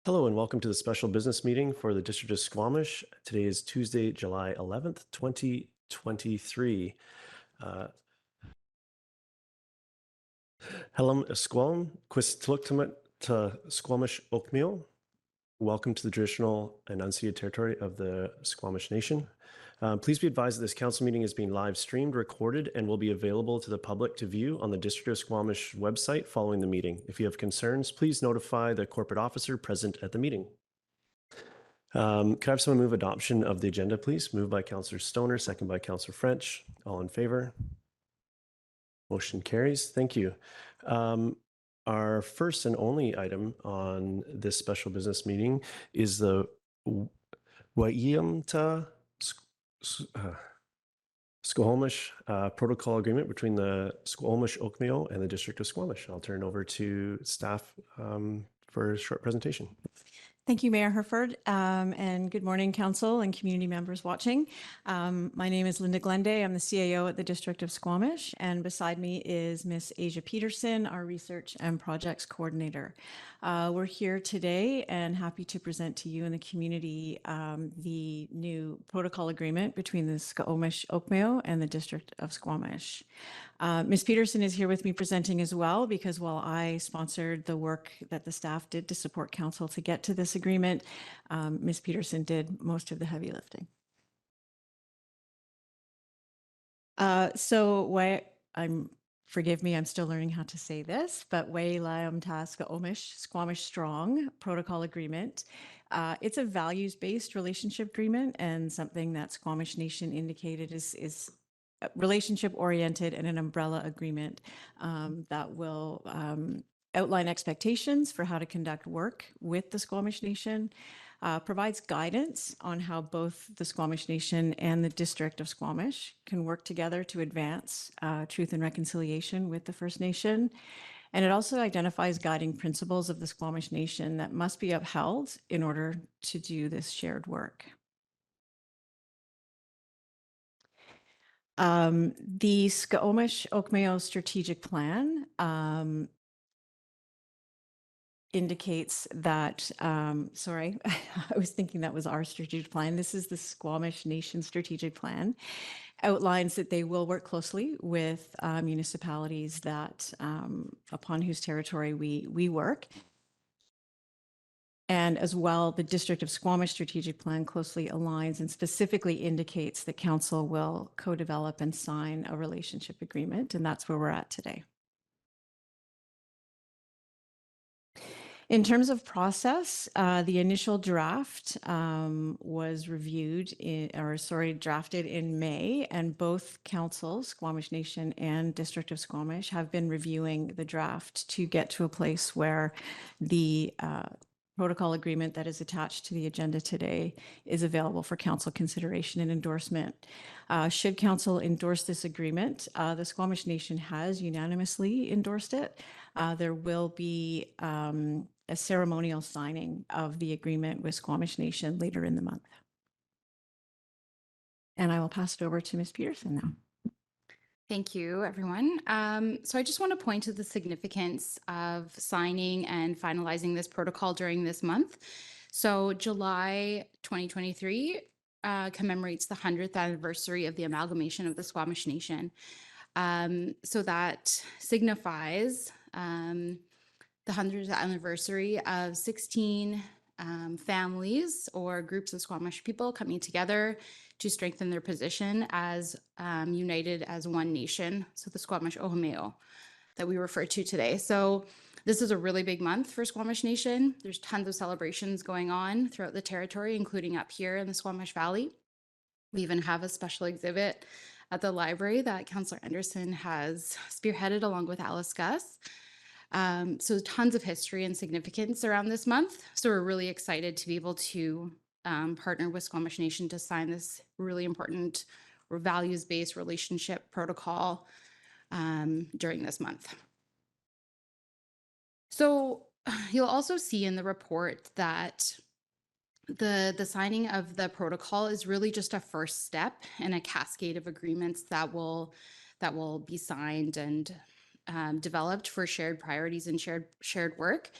Hello and welcome to the special business meeting for the District of Squamish. Today is Tuesday, July 11th, 2023. Hello, Squam, Quistluctumet to Squamish Úxwumixw. Welcome to the traditional and unceded territory of the Squamish Nation. Please be advised that this council meeting is being live streamed, recorded, and will be available to the public to view on the District of Squamish website following the meeting. If you have concerns, please notify the corporate officer present at the meeting. Could I have someone move adoption of the agenda, please? Moved by Councillor Stoner, second by Councillor French. All in favor? Motion carries. Thank you. Our first and only item on this special business meeting is the Waiiamta Squamish protocol agreement between the Squamish Úxwumixw and the District of Squamish. I'll turn it over to staff for a short presentation. Thank you, Mayor Herford, and good morning, Council and community members watching. My name is Linda Glende. I'm the CAO at the District of Squamish, and beside me is Miss Asia Peterson, our Research and Projects Coordinator. We're here today and happy to present to you and the community the new protocol agreement between the Sḳwx Úxwumixw and the District of Squamish. Ms. Peterson is here with me presenting as well, because while I sponsored the work that the staff did to support council to get to this agreement, Ms. Peterson did most of the heavy lifting. Forgive me, I'm still learning how to say this, but Waiiamta Sḳwx, Squamish Strong Protocol Agreement. It's a values-based relationship agreement, and something that Squamish Nation indicated is relationship-oriented and an umbrella agreement that will outline expectations for how to conduct work with the Squamish Nation, provides guidance on how both the Squamish Nation and the District of Squamish can work together to advance truth and reconciliation with the First Nation. And it also identifies guiding principles of the Squamish Nation that must be upheld in order to do this shared work. The Sḳwx Úxwumixw strategic plan indicates that, sorry, I was thinking that was our strategic plan. This is the Squamish Nation strategic plan, outlines that they will work closely with municipalities that upon whose territory we work. And as well, the District of Squamish strategic plan closely aligns and specifically indicates that council will co-develop and sign a relationship agreement, and that's where we're at today. In terms of process, the initial draft was drafted in May, and both councils, Squamish Nation and District of Squamish, have been reviewing the draft to get to a place where the protocol agreement that is attached to the agenda today is available for council consideration and endorsement. Should council endorse this agreement, the Squamish Nation has unanimously endorsed it. There will be a ceremonial signing of the agreement with Squamish Nation later in the month. And I will pass it over to Ms. Peterson now. Thank you, everyone. So I just want to point to the significance of signing and finalizing this protocol during this month. So July 2023 commemorates the 100th anniversary of the amalgamation of the Squamish Nation. So that signifies the 100th anniversary of 16 families or groups of Squamish people coming together to strengthen their position as united as one nation. So the Squamish Úxwumixw that we refer to today. So this is a really big month for Squamish Nation. There's tons of celebrations going on throughout the territory, including up here in the Squamish Valley. We even have a special exhibit at the library that Councillor Anderson has spearheaded along with Alice Gus. So tons of history and significance around this month. So we're really excited to be able to partner with Squamish Nation to sign this really important values-based relationship protocol during this month. So you'll also see in the report that the signing of the protocol is really just a first step in a cascade of agreements that will be signed and developed for shared priorities and shared work.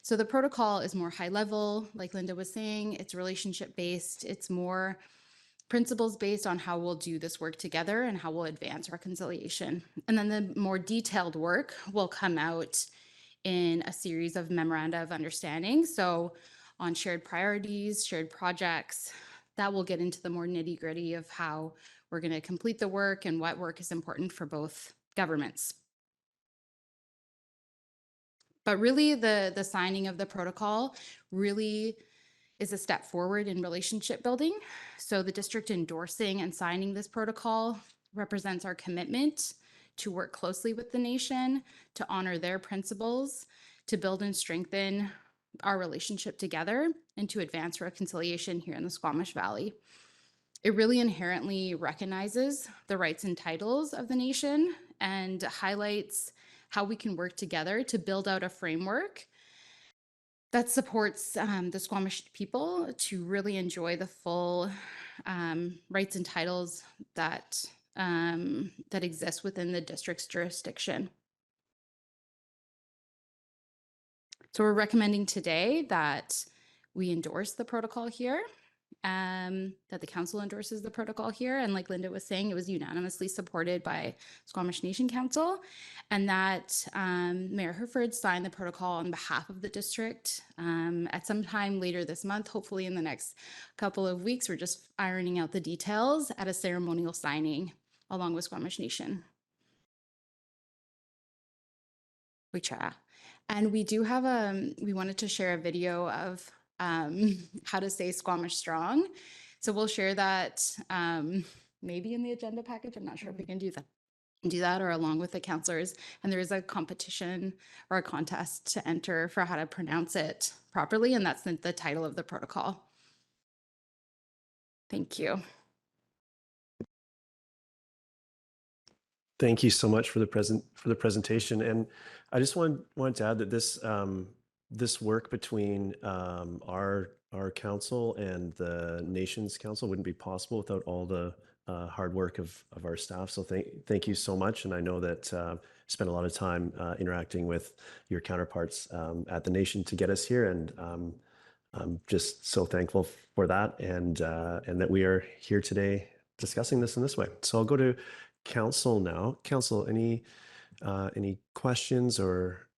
So the protocol is more high level, like Linda was saying, it's relationship based, it's more principles based on how we'll do this work together and how we'll advance reconciliation. And then the more detailed work will come out in a series of memoranda of understanding. So on shared priorities, shared projects, that will get into the more nitty gritty of how we're going to complete the work and what work is important for both governments. But really the signing of the protocol really is a step forward in relationship building. So the district endorsing and signing this protocol represents our commitment to work closely with the nation, to honor their principles, to build and strengthen our relationship together, and to advance reconciliation here in the Squamish Valley. It really inherently recognizes the rights and titles of the nation and highlights how we can work together to build out a framework that supports the Squamish people to really enjoy the full rights and titles that that exist within the district's jurisdiction. So we're recommending today that we endorse the protocol here, that the council endorses the protocol here. And like Linda was saying, it was unanimously supported by Squamish Nation Council, and that Mayor Herford signed the protocol on behalf of the district at some time later this month, hopefully in the next couple of weeks. We're just ironing out the details at a ceremonial signing along with Squamish Nation. And we do have we wanted to share a video of how to say Squamish strong. So we'll share that maybe in the agenda package. I'm not sure if we can do that or along with the counselors. And there is a competition or a contest to enter for how to pronounce it properly. And that's the title of the protocol. Thank you. Thank you so much for the presentation. And I just wanted to add that this work between our council and the nation's council wouldn't be possible without all the hard work of our staff. So thank you so much. And I know that spent a lot of time interacting with your counterparts at the nation to get us here, and I'm just so thankful for that, and that we are here today discussing this in this way. So I'll go to council now. Council, any questions or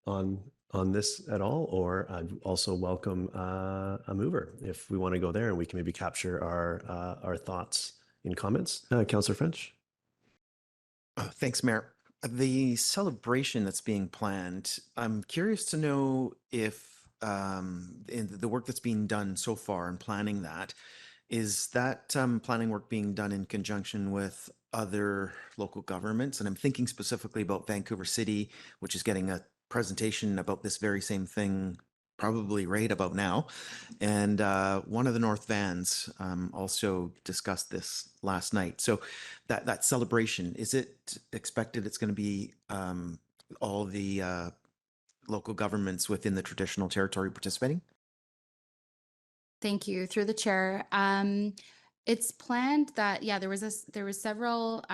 on this at all? Or I'd also welcome a mover if we want to go there, and we can maybe capture our thoughts in comments. Councillor French. Thanks, Mayor. The celebration that's being planned, I'm curious to know if in the work that's being done so far in planning that, is that planning work being done in conjunction with other local governments? And I'm thinking specifically about Vancouver City, which is getting a presentation about this very same thing probably right about now. And one of the North Vans also discussed this last night. So that celebration, is it expected it's going to be all the local governments within the traditional territory participating? Thank you. Through the chair. It's planned that, yeah, there was several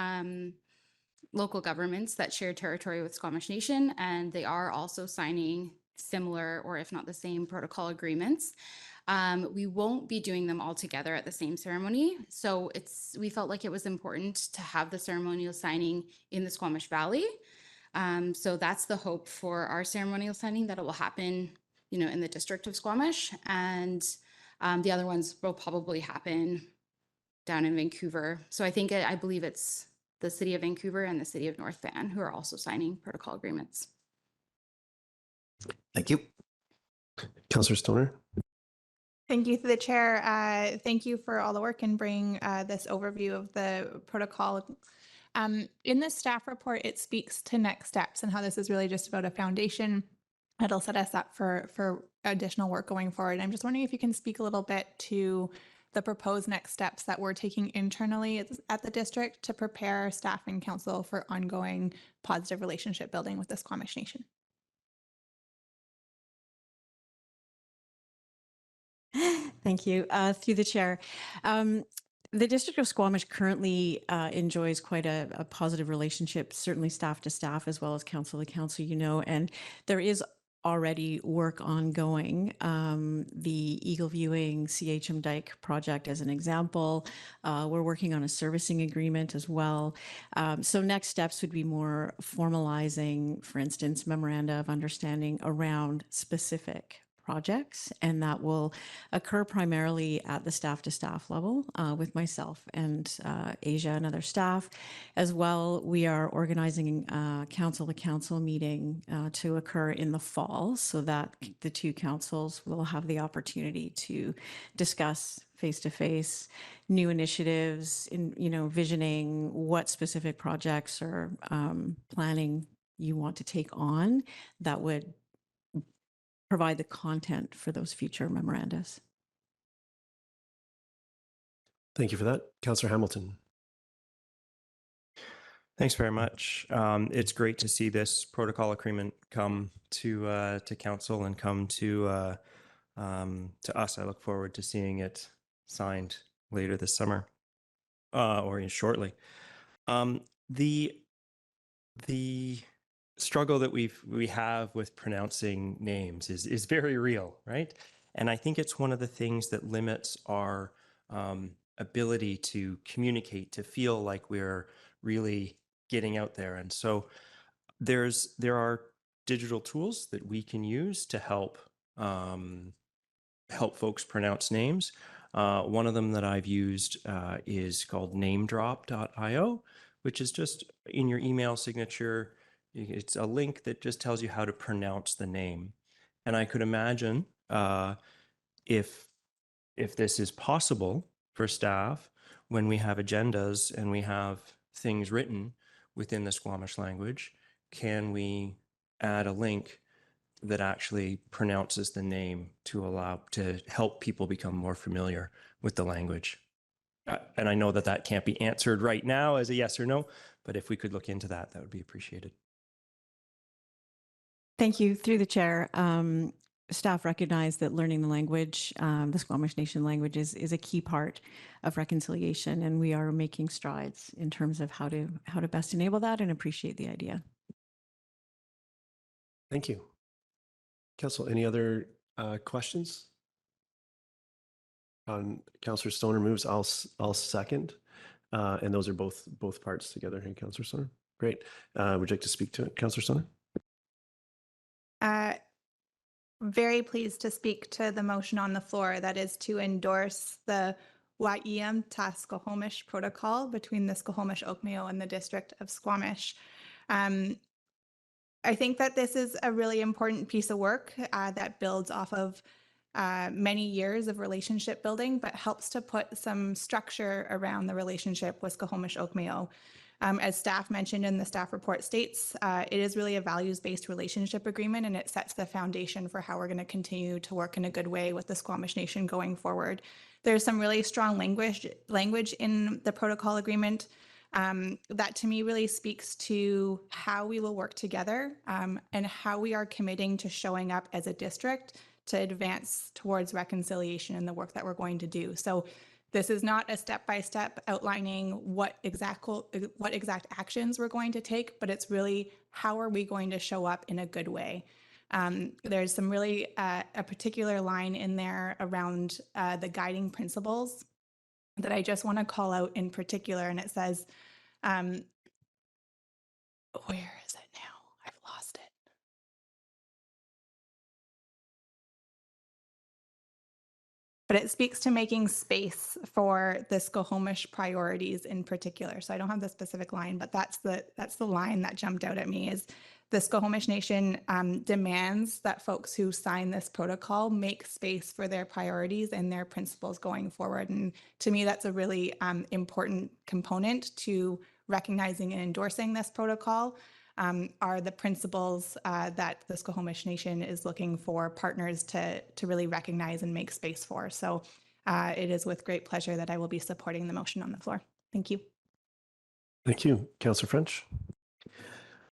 local governments that share territory with Squamish Nation, and they are also signing similar, or if not the same, protocol agreements. We won't be doing them all together at the same ceremony. So we felt like it was important to have the ceremonial signing in the Squamish Valley. So that's the hope for our ceremonial signing, that it will happen, in the District of Squamish, and the other ones will probably happen down in Vancouver. So I believe it's the City of Vancouver and the City of North Van who are also signing protocol agreements. Thank you. Councillor Stoner. Thank you to the chair. Thank you for all the work in bringing this overview of the protocol. In the staff report, it speaks to next steps and how this is really just about a foundation. It'll set us up for additional work going forward. I'm just wondering if you can speak a little bit to the proposed next steps that we're taking internally at the district to prepare staff and council for ongoing positive relationship building with the Squamish Nation. Thank you. Through the chair. The District of Squamish currently enjoys quite a positive relationship, certainly staff to staff as well as council to council, and there is already work ongoing. The Eagle Viewing CHM Dike project, as an example, we're working on a servicing agreement as well. So next steps would be more formalizing, for instance, memoranda of understanding around specific projects, and that will occur primarily at the staff to staff level with myself and Asia and other staff. As well, we are organizing a council to council meeting to occur in the fall, so that the two councils will have the opportunity to discuss face to face new initiatives in, visioning what specific projects or planning you want to take on that would provide the content for those future memorandas. Thank you for that. Councillor Hamilton. Thanks very much. It's great to see this protocol agreement come to council and come to us. I look forward to seeing it signed later this summer or shortly. The struggle that we have with pronouncing names is very real, right? And I think it's one of the things that limits our ability to communicate, to feel like we're really getting out there. And so there are digital tools that we can use to help folks pronounce names. One of them that I've used is called namedrop.io, which is just in your email signature. It's a link that just tells you how to pronounce the name. And I could imagine if this is possible for staff, when we have agendas and we have things written within the Squamish language, can we add a link that actually pronounces the name to help people become more familiar with the language? And I know that can't be answered right now as a yes or no, but if we could look into that, that would be appreciated. Thank you. Through the chair, staff recognize that learning the language, the Squamish Nation language, is a key part of reconciliation, and we are making strides in terms of how to best enable that, and appreciate the idea. Thank you. Council, any other questions? Councillor Stoner moves. I'll second, and those are both parts together. Hey, Councillor Stoner. Great. Would you like to speak to it, Councillor Stoner? Very pleased to speak to the motion on the floor, that is to endorse the Úxwumixw Sďwx protocol between the Úxwumixw and the District of Squamish. I think that this is a really important piece of work that builds off of many years of relationship building, but helps to put some structure around the relationship with Úxwumixw. As staff mentioned in the staff report states, it is really a values-based relationship agreement, and it sets the foundation for how we're going to continue to work in a good way with the Squamish Nation going forward. There's some really strong language in the protocol agreement that to me really speaks to how we will work together and how we are committing to showing up as a district to advance towards reconciliation in the work that we're going to do. So this is not a step-by-step outlining what exact actions we're going to take, but it's really how are we going to show up in a good way. There's some really a particular line in there around the guiding principles that I just want to call out in particular, and it says, where is it now? I've lost it. But it speaks to making space for the Squamish priorities in particular. So I don't have the specific line, but that's the line that jumped out at me, is the Squamish Nation demands that folks who sign this protocol make space for their priorities and their principles going forward. And to me, that's a really important component to recognizing and endorsing this protocol. Are the principles that the Squamish Nation is looking for partners to really recognize and make space for. So it is with great pleasure that I will be supporting the motion on the floor. Thank you. Thank you. Councillor French.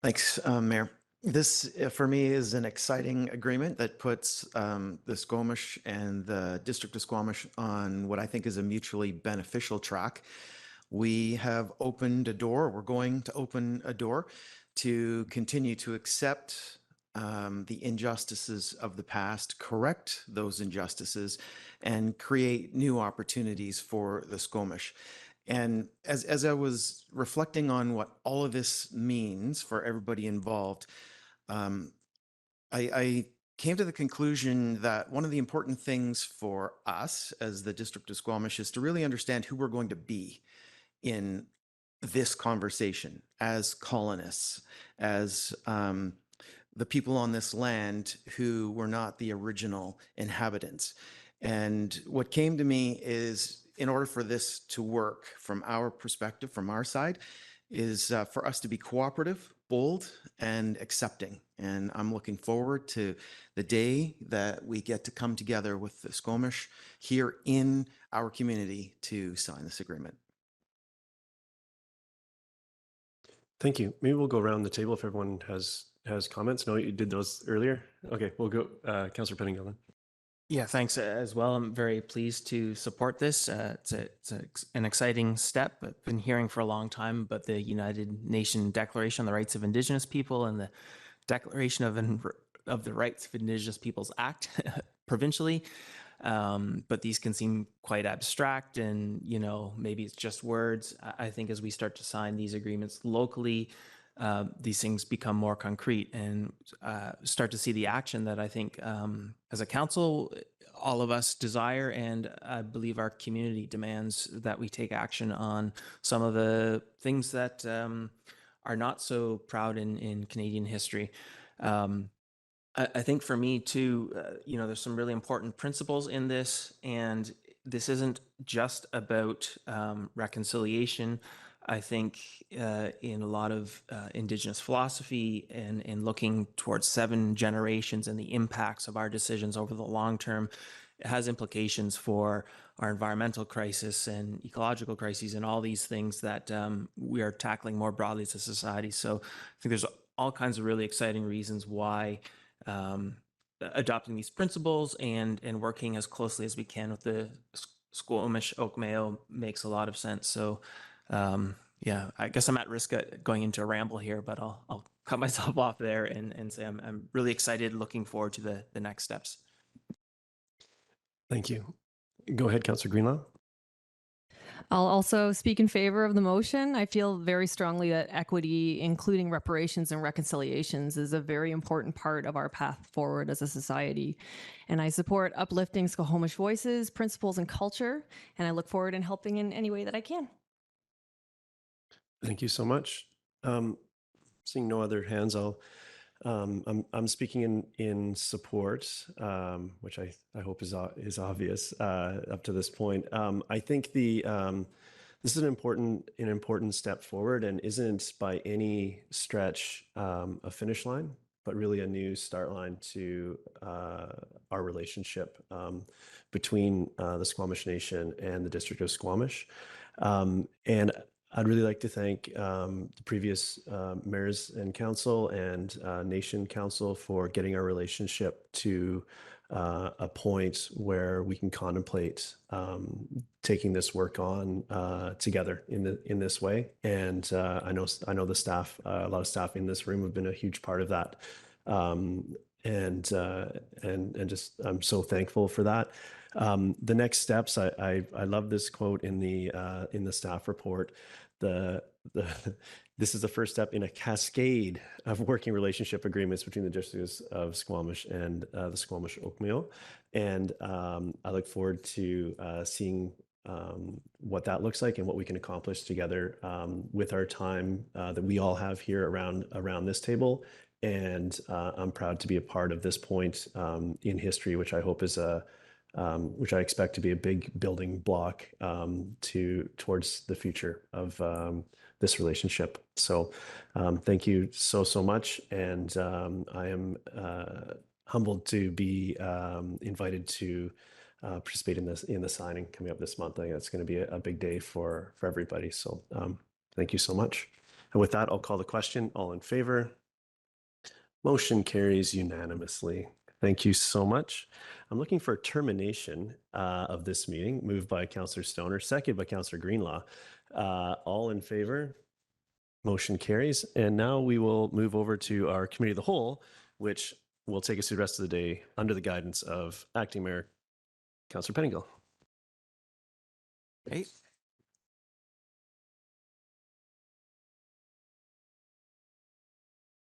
Thanks, Mayor. This, for me, is an exciting agreement that puts the Squamish and the District of Squamish on what I think is a mutually beneficial track. We have opened a door, we're going to open a door to continue to accept the injustices of the past, correct those injustices, and create new opportunities for the Squamish. And as I was reflecting on what all of this means for everybody involved, um, I came to the conclusion that one of the important things for us as the District of Squamish is to really understand who we're going to be in this conversation as colonists, as the people on this land who were not the original inhabitants. And what came to me is, in order for this to work from our perspective, from our side, is for us to be cooperative, bold, and accepting. And I'm looking forward to the day that we get to come together with the Squamish here in our community to sign this agreement. Thank you. Maybe we'll go around the table if everyone has comments. No, you did those earlier. Okay, we'll go. Councillor Pettingill then. Yeah, thanks as well. I'm very pleased to support this. An exciting step. I've been hearing for a long time, but the United Nations Declaration on the Rights of Indigenous People and the Declaration of the Rights of Indigenous Peoples Act provincially. But these can seem quite abstract and, maybe it's just words. I think as we start to sign these agreements locally, these things become more concrete and start to see the action that I think as a council, all of us desire, and I believe our community demands that we take action on some of the things that are not so proud in Canadian history. I think for me too, there's some really important principles in this, and this isn't just about reconciliation. I think in a lot of Indigenous philosophy and looking towards 7 generations and the impacts of our decisions over the long term, it has implications for our environmental crisis and ecological crises and all these things that we are tackling more broadly as a society. So I think there's all kinds of really exciting reasons why adopting these principles and working as closely as we can with the Squamish Úxwumixw makes a lot of sense. So yeah, I guess I'm at risk of going into a ramble here, but I'll cut myself off there and say I'm really excited, looking forward to the next steps. Thank you. Go ahead, Councillor Greenlaw. I'll also speak in favor of the motion. I feel very strongly that equity, including reparations and reconciliations, is a very important part of our path forward as a society. And I support uplifting Squamish voices, principles, and culture. And I look forward in helping in any way that I can. Thank you so much. Seeing no other hands, I'm speaking in support, which I hope is obvious up to this point. I think this is an important step forward, and isn't by any stretch a finish line, but really a new start line to our relationship between the Squamish Nation and the District of Squamish. And I'd really like to thank the previous mayors and council and nation council for getting our relationship to a point where we can contemplate taking this work on together in this way. And I know the staff, a lot of staff in this room have been a huge part of that. And just I'm so thankful for that. The next steps, I love this quote in the staff report. This is the first step in a cascade of working relationship agreements between the districts of Squamish and the Squamish Úxwumixw. And I look forward to seeing what that looks like and what we can accomplish together with our time that we all have here around this table. And I'm proud to be a part of this point in history, which I hope is which I expect to be a big building block towards the future of this relationship. So thank you so much. And I am humbled to be invited to participate in the signing coming up this month. I think it's going to be a big day for everybody. So thank you so much. And with that, I'll call the question. All in favor? Motion carries unanimously. Thank you so much. I'm looking for a termination of this meeting, moved by Councillor Stoner, seconded by Councillor Greenlaw. All in favor? Motion carries. And now we will move over to our committee of the whole, which will take us through the rest of the day under the guidance of Acting Mayor Councillor Pettingill. Okay.